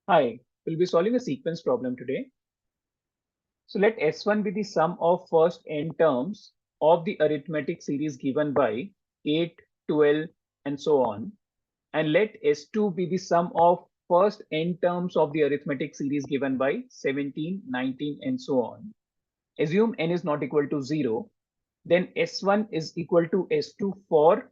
Hi, we'll be solving a sequence problem today. So let S1 be the sum of first n terms of the arithmetic series given by 8, 12, and so on. And let S2 be the sum of first n terms of the arithmetic series given by 17, 19, and so on. Assume n is not equal to 0. Then S1 is equal to S2 for.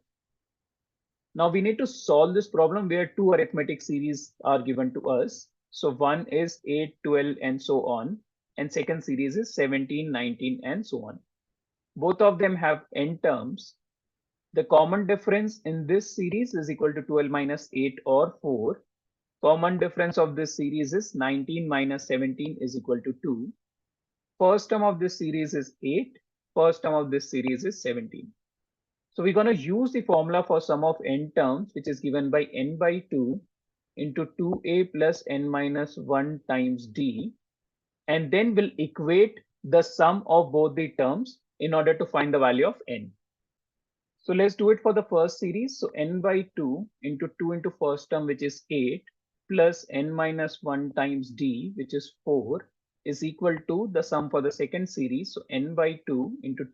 Now we need to solve this problem where two arithmetic series are given to us. So one is 8, 12, and so on. And second series is 17, 19, and so on. Both of them have n terms. The common difference in this series is equal to 12 minus 8 or 4. Common difference of this series is 19 minus 17 is equal to 2. First term of this series is 8. First term of this series is 17. So we're going to use the formula for sum of n terms, which is given by n by 2 into 2a plus n minus 1 times d, and then we'll equate the sum of both the terms in order to find the value of n. So let's do it for the first series. So n by 2 into first term, which is 8, plus n minus 1 times d, which is 4, is equal to the sum for the second series. So n by 2 into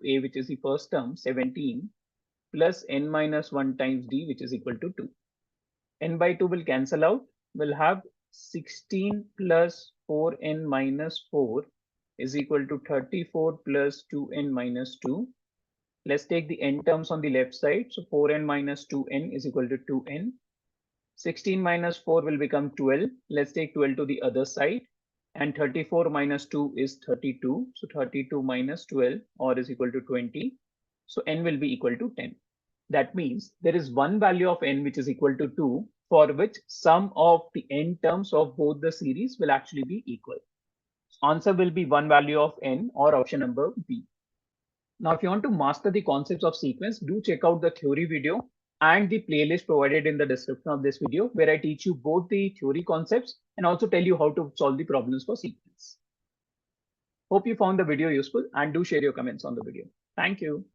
a, which is the first term, 17, plus n minus 1 times d, which is equal to 2. N by 2 will cancel out. We'll have 16 plus 4n minus 4 is equal to 34 plus 2n minus 2. Let's take the n terms on the left side. So 4n minus 2n is equal to 2n. 16 minus 4 will become 12. Let's take 12 to the other side. And 34 minus 2 is 32. So 32 minus 12 or is equal to 20. So n will be equal to 10. That means there is one value of n which is equal to 2, for which sum of the n terms of both the series will actually be equal. Answer will be one value of n, or option number B. Now, if you want to master the concepts of sequence, do check out the theory video and the playlist provided in the description of this video, where I teach you both the theory concepts and also tell you how to solve the problems for sequence. Hope you found the video useful, and do share your comments on the video. Thank you.